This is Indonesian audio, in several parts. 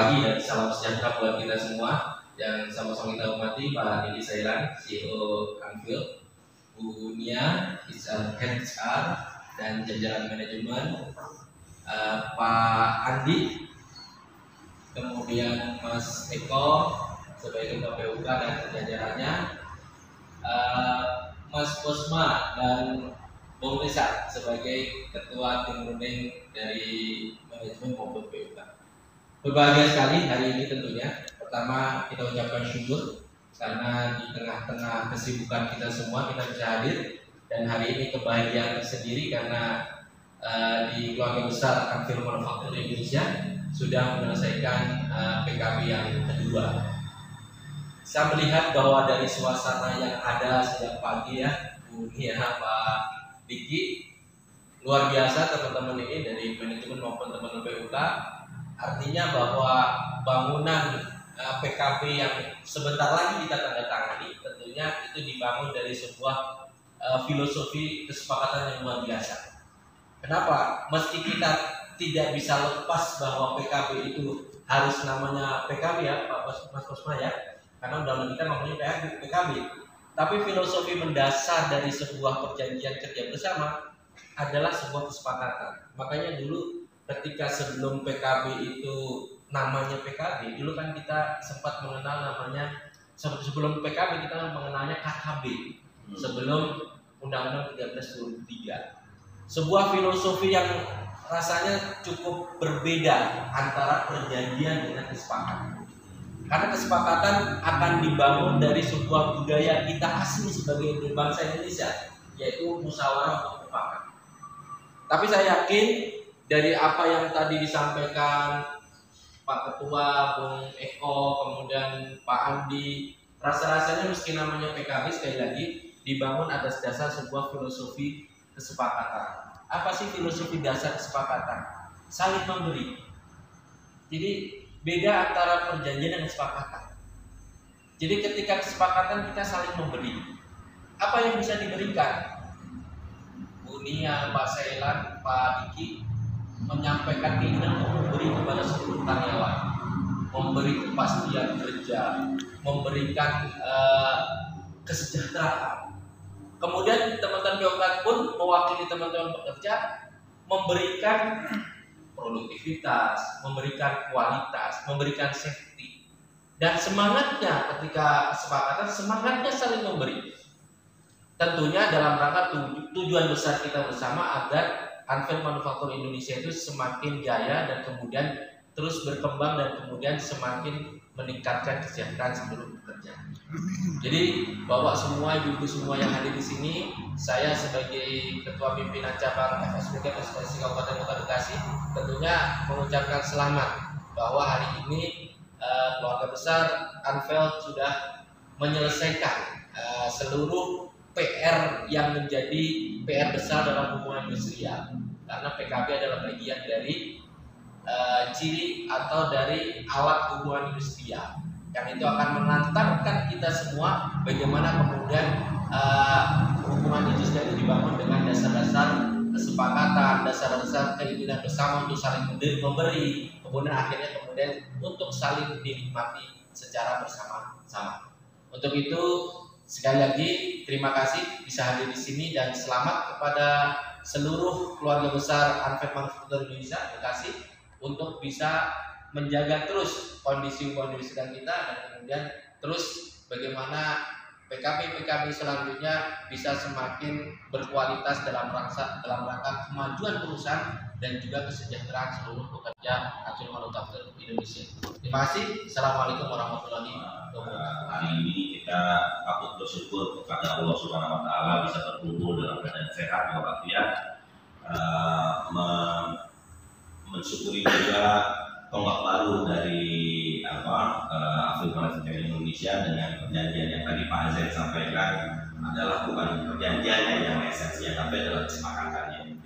pagi dan salam sejahtera buat kita semua. Yang sama-sama kita hormati Pak Diki Sailan, CEO Anfield, Bu Nia, Head HR dan jajaran manajemen, Pak Andi, kemudian Mas Eko sebagai Ketua PUK dan jajarannya, Mas Bosma dan Bung Risa sebagai Ketua Tim Runding dari manajemen maupun PUK. Berbahagia sekali hari ini tentunya. Pertama kita ucapkan syukur karena di tengah-tengah kesibukan kita semua kita bisa hadir, dan hari ini kebahagiaan tersendiri karena di keluarga besar Anfield Manufaktur Indonesia sudah menyelesaikan PKB yang kedua. Saya melihat bahwa dari suasana yang ada sejak pagi ya, Bu Nia, Pak Diki, luar biasa teman-teman ini dari manajemen maupun teman-teman PUK. Artinya bahwa bangunan PKB yang sebentar lagi kita tanda tangani tentunya itu dibangun dari sebuah filosofi kesepakatan yang luar biasa. Kenapa? Meski kita tidak bisa lepas bahwa PKB itu harus namanya PKB ya Pak Mas Kosma ya, karena undang-undang kita ngomongnya PKB. Tapi filosofi mendasar dari sebuah perjanjian kerja bersama adalah sebuah kesepakatan. Makanya dulu ketika sebelum PKB itu namanya PKB, dulu kan kita sempat mengenal namanya, sebelum PKB kita mengenalnya KKB, sebelum Undang-Undang 13 2003. Sebuah filosofi yang rasanya cukup berbeda antara perjanjian dengan kesepakatan. Karena kesepakatan akan dibangun dari sebuah budaya kita asli sebagai bangsa Indonesia, yaitu musyawarah untuk mufakat. Tapi saya yakin dari apa yang tadi disampaikan Pak Ketua, Bung Eko, kemudian Pak Andi, rasa-rasanya meski namanya PKB sekali lagi dibangun atas dasar sebuah filosofi kesepakatan. Apa sih filosofi dasar kesepakatan? Saling memberi. Jadi beda antara perjanjian dan kesepakatan. Jadi ketika kesepakatan kita saling memberi. Apa yang bisa diberikan? Bu Nia, Pak Sailan, Pak Diki menyampaikan keinginan untuk memberi kepada seluruh karyawan, memberi kepastian kerja, memberikan kesejahteraan. Kemudian teman-teman PUK pun mewakili teman-teman pekerja memberikan produktivitas, memberikan kualitas, memberikan safety. Dan semangatnya ketika kesepakatan, semangatnya saling memberi. Tentunya dalam rangka tujuan besar kita bersama agar Anfield Manufaktur Indonesia itu semakin jaya dan kemudian terus berkembang dan kemudian semakin meningkatkan kesejahteraan seluruh pekerja. Jadi bapak semua, ibu-ibu semua yang hadir di sini, saya sebagai Ketua Pimpinan Cabang FSBK Prestasi Kabupaten Kota Bekasi tentunya mengucapkan selamat bahwa hari ini keluarga besar Anfield sudah menyelesaikan seluruh PR yang menjadi PR besar dalam hubungan industrial, karena PKB adalah bagian dari ciri atau dari alat hubungan industrial yang itu akan mengantarkan kita semua bagaimana kemudian hubungan industrial itu dibangun dengan dasar-dasar kesepakatan, dasar-dasar keinginan bersama untuk saling memberi, kemudian akhirnya untuk saling dinikmati secara bersama-sama. Untuk itu sekali lagi terima kasih bisa hadir di sini dan selamat kepada seluruh keluarga besar Anfield Manufaktur Indonesia Bekasi untuk bisa menjaga terus kondisi industrial kita dan kemudian terus bagaimana PKB selanjutnya bisa semakin berkualitas dalam rangka kemajuan perusahaan dan juga kesejahteraan seluruh pekerja Anfield Manufaktur Indonesia. Terima kasih. Assalamualaikum warahmatullahi wabarakatuh. Hari ini kita patut bersyukur kepada Allah Subhanahu Wa Taala bisa berkumpul dalam keadaan sehat walafiat, mensyukuri juga tonggak baru dari Anfield Manufaktur Indonesia dengan perjanjian yang tadi Pak Azan sampaikan adalah bukan perjanjiannya yang esensinya tapi adalah kesepakatannya.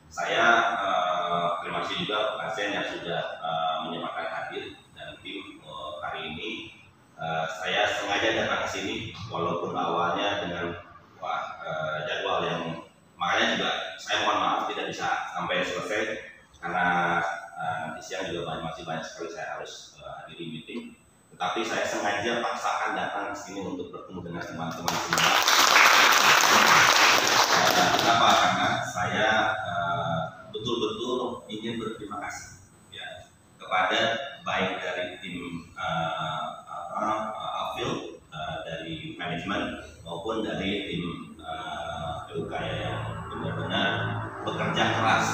Saya terima kasih juga Pak Azan yang sudah menyempatkan hadir dan tim hari ini. Saya sengaja datang ke sini walaupun awalnya dengan jadwal yang makanya juga saya mohon maaf tidak bisa sampai selesai karena nanti siang juga juga masih banyak sekali saya harus hadiri meeting. Tetapi saya sengaja paksakan datang ke sini untuk bertemu dengan teman-teman semua. Kenapa? Karena saya betul-betul ingin berterima kasih ya, kepada baik dari tim Afil, dari manajemen maupun dari tim PUK yang benar-benar bekerja keras.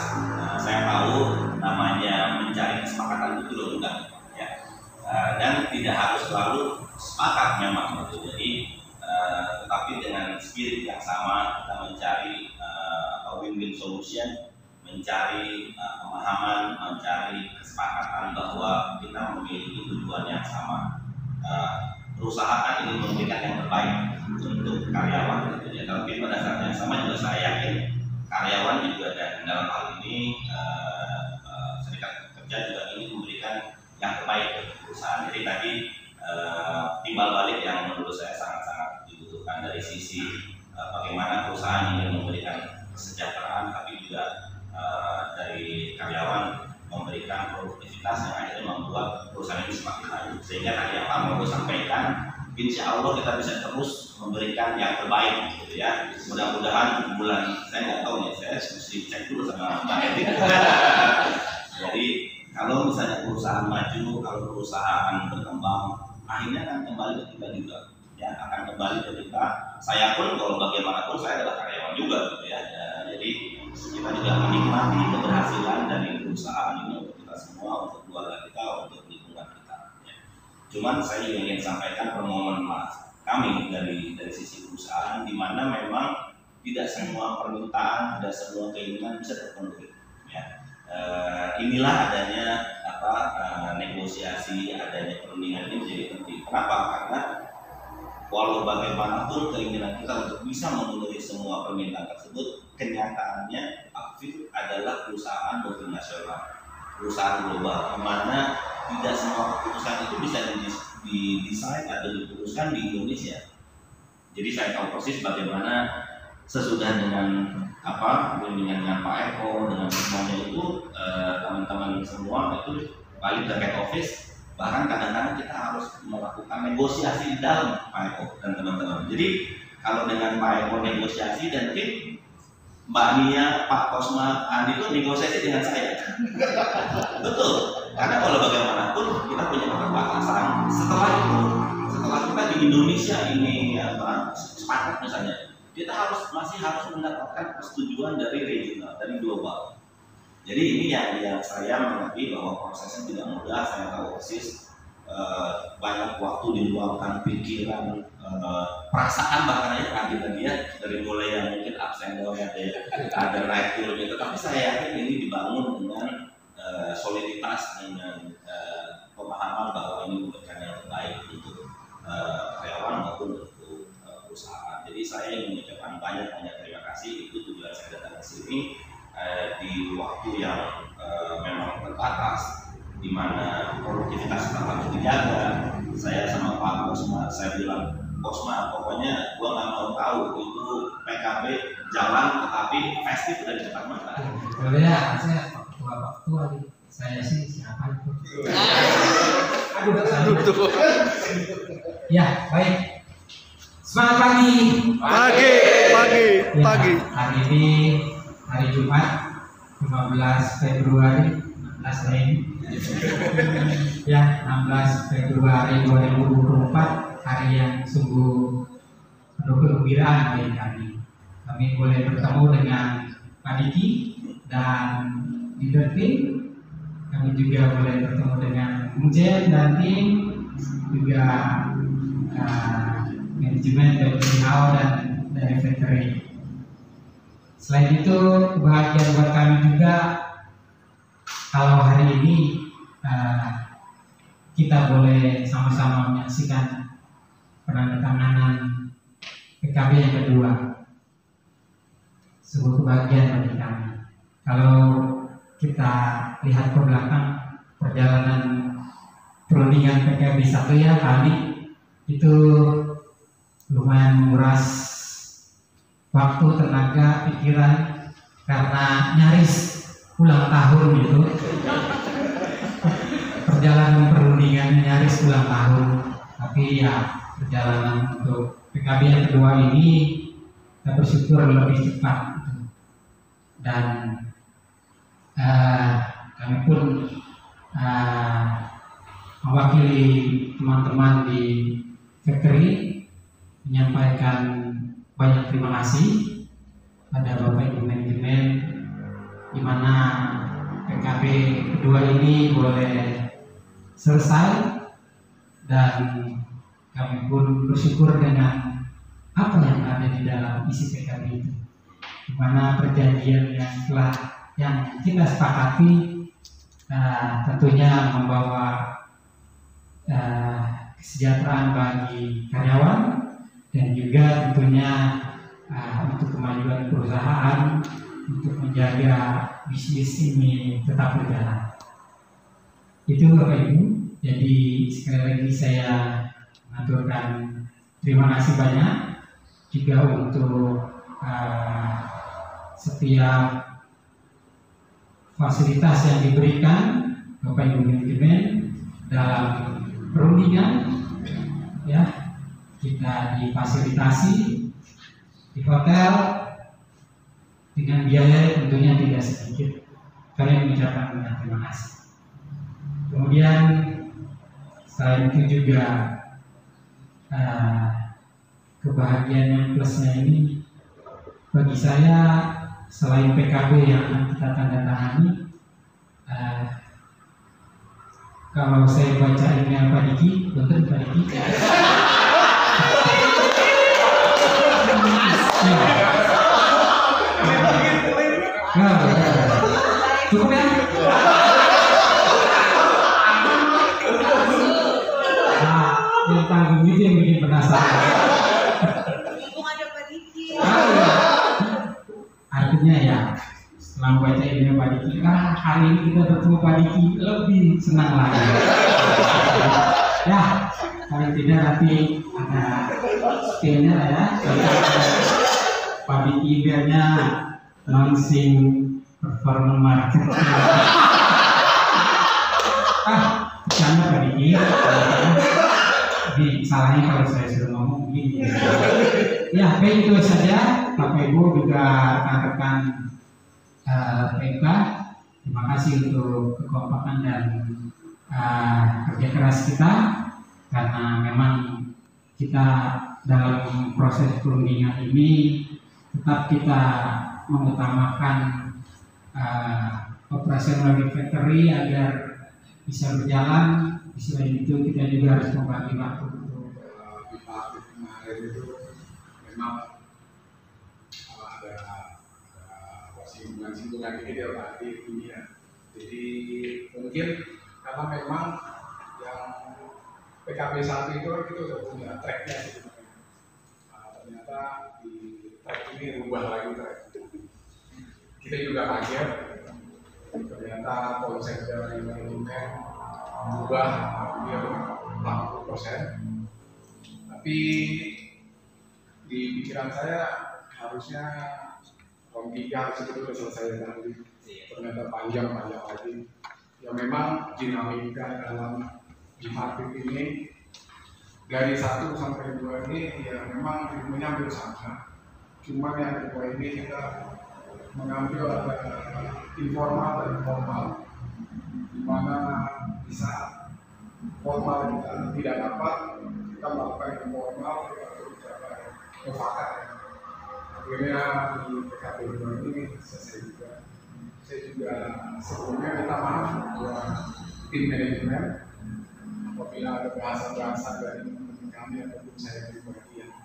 Saya tahu namanya mencari kesepakatan itu loh enggak ya, dan tidak harus selalu sepakat memang gitu. Jadi tetapi dengan spirit yang sama kita mencari win-win solution, mencari pemahaman, mencari kesepakatan bahwa kita memiliki tujuan yang sama. Perusahaan ini memberikan yang terbaik untuk karyawan gitu ya. Tapi pada saat yang sama juga saya yakin karyawan juga dan dalam hal ini serikat pekerja juga ingin memberikan yang terbaik untuk perusahaan. Jadi tadi timbal balik yang menurut saya sangat-sangat dibutuhkan dari sisi bagaimana perusahaan ingin memberikan kesejahteraan, tapi juga dari karyawan memberikan produktivitas yang akhirnya membuat perusahaan ini semakin maju. Sehingga tadi yang Pak mau sampaikan, insya Allah kita bisa terus memberikan yang terbaik gitu ya. Mudah-mudahan bulan, saya nggak tahu nih, saya mesti cek dulu sama Mbak Edi. Jadi kalau misalnya perusahaan maju, kalau perusahaan berkembang, akhirnya akan kembali ke kita juga ya, akan kembali ke kita. Saya pun kalau bagaimanapun saya adalah karyawan juga gitu ya. Jadi kita juga menikmati keberhasilan dari perusahaan ini untuk kita semua, untuk keluarga kita, untuk lingkungan kita ya. Cuman saya ingin sampaikan permohonan maaf kami dari sisi perusahaan, di mana memang tidak semua permintaan, tidak semua keinginan bisa terpenuhi ya. Inilah adanya negosiasi, adanya perundingan ini menjadi penting. Kenapa? Karena walau bagaimanapun keinginan kita untuk bisa memenuhi semua permintaan tersebut, kenyataannya Afil adalah perusahaan multinasional, perusahaan global, di mana tidak semua keputusan itu bisa didesain atau diputuskan di Indonesia. Jadi saya tahu persis bagaimana sesudah dengan dengan Pak Eko, dengan semuanya itu teman-teman semua itu balik ke back office. Bahkan kadang-kadang kita harus melakukan negosiasi di dalam Pak Eko dan teman-teman. Jadi kalau dengan Pak Eko negosiasi dan tim, Mbak Nia, Pak Kosma, Andi itu negosiasi dengan saya. Betul, karena kalau bagaimanapun kita punya keterbatasan. Setelah kita di Indonesia ini sepakat misalnya, kita masih harus mendapatkan persetujuan dari regional, dari global. Jadi ini yang saya mengerti bahwa prosesnya tidak mudah. Saya tahu persis banyak waktu diluangkan, pikiran, perasaan bahkan aja tadi ya, dari mulai yang mungkin absen doang ada naik turun gitu. Tapi saya yakin ini dibangun dengan soliditas, dengan pemahaman bahwa ini memberikan yang terbaik untuk karyawan maupun untuk perusahaan. Jadi saya ingin mengucapkan banyak terima kasih. Itu tujuan saya datang ke sini di waktu yang memang terbatas, di mana produktivitas tetap harus dijaga. Saya sama Pak Kosma, saya bilang, Kosma, pokoknya gua nggak mau tahu itu PKB jalan, tetapi festif udah di depan mata. Berbeda, saya waktu saya sih siapa itu? Aduh. Ya, baik. Selamat pagi. Pagi. Hari ini hari Jumat 15 Februari 16 ini. Ya, 16 Februari 2024, hari yang sungguh penuh kegembiraan bagi kami. Kami boleh bertemu dengan Pak Diki dan leader tim. Kami juga boleh bertemu dengan Mujen dan tim, juga manajemen dari Pinau dan dari factory. Selain itu, kebahagiaan buat kami juga kalau hari ini kita boleh sama-sama menyaksikan penandatanganan PKB yang kedua. Sebuah kebahagiaan bagi kami. Kalau kita lihat ke belakang perjalanan perundingan PKB 1 ya tadi itu lumayan menguras waktu, tenaga, pikiran karena nyaris ulang tahun gitu. perjalanan perundingan nyaris ulang tahun, tapi ya perjalanan untuk PKB yang kedua ini kita bersyukur lebih cepat dan kami pun mewakili teman-teman di factory menyampaikan banyak terima kasih pada Bapak Ibu manajemen di mana PKB kedua ini boleh selesai dan kami pun bersyukur dengan apa yang ada di dalam isi PKB itu, di mana perjanjian yang kita sepakati tentunya membawa kesejahteraan bagi karyawan dan juga tentunya untuk kemajuan perusahaan untuk menjaga bisnis ini tetap berjalan. Itu Bapak Ibu. Jadi sekali lagi saya mengaturkan terima kasih banyak juga untuk setiap fasilitas yang diberikan Bapak Ibu manajemen dalam perundingan, ya kita difasilitasi di hotel dengan biaya tentunya tidak sedikit. Kami mengucapkan banyak terima kasih. Kemudian selain itu juga kebahagiaan yang plusnya ini bagi saya selain PKB yang akan kita tanda tangani, kalau saya baca email Pak Diki, betul Pak Diki? Cukup ya? Yang tanggung itu yang bikin penasaran. Mumpung ada Pak Diki. Artinya ya, setelah baca email Pak Diki, hari ini kita bertemu Pak Diki lebih senang lagi. Ya, paling tidak nanti ada skillnya ya. Pak Diki emailnya launching performance market. Bercanda Pak Diki. Jadi salahnya kalau saya sudah ngomong begini. Ya, baik itu saja. Bapak Ibu juga rekan-rekan PK, terima kasih untuk kekompakan dan kerja keras kita, karena memang kita dalam proses perundingan ini tetap kita mengutamakan operasional di factory agar bisa berjalan. Di selain itu kita juga harus membagi waktu untuk kemarin itu memang ada singgungan dikit ya Pak ini ya. Jadi mungkin karena memang yang PKB 1 itu kan kita udah punya tracknya sebenarnya. Ternyata di track ini rubah lagi track. Kita juga kaget. Ternyata konsep dari manajemen berubah hampir 80%. Tapi di pikiran saya harusnya tahun 3 harus itu sudah selesai nanti. Ternyata panjang lagi. Ya memang dinamika dalam di market ini dari 1 sampai 2 ini ya memang ritmenya hampir sama. Cuma yang kedua ini kita mengambil informal dan formal, di mana bisa formal kita tidak dapat, kita melakukan informal untuk mencapai mufakat. Akhirnya di PKB 2 ini selesai juga. Saya juga sebelumnya minta maaf buat tim manajemen apabila ada bahasa-bahasa dari teman-teman kami ataupun saya pribadi yang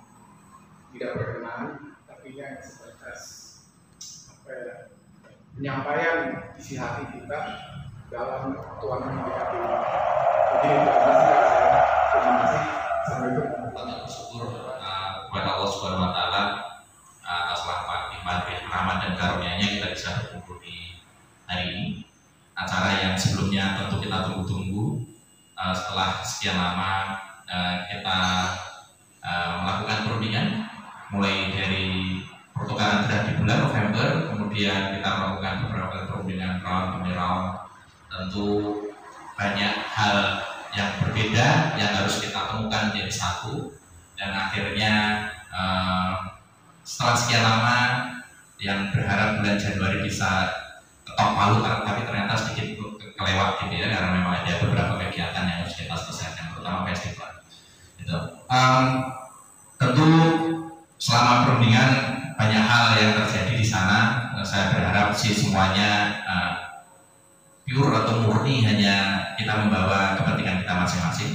tidak berkenan, tapi yang sebatas penyampaian isi hati kita dalam tuanan PKB. Jadi terima kasih. Assalamualaikum. Kita bersyukur kepada Allah Subhanahu Wa Taala atas rahmat dan karunia-Nya kita bisa berkumpul di hari ini. Acara yang sebelumnya tentu kita tunggu-tunggu. Setelah sekian lama kita melakukan perundingan, mulai dari pertukaran draft di bulan November, kemudian kita melakukan beberapa perundingan round demi round. Tentu banyak hal yang berbeda yang harus kita temukan menjadi satu, dan akhirnya setelah sekian lama yang berharap bulan Januari bisa ketok palu, tapi ternyata sedikit kelewat gitu ya, karena memang ada beberapa kegiatan yang harus kita selesaikan, terutama festival gitu. Tentu selama perundingan banyak hal yang terjadi di sana. Saya berharap sih semuanya pure atau murni hanya kita membawa kepentingan kita masing-masing.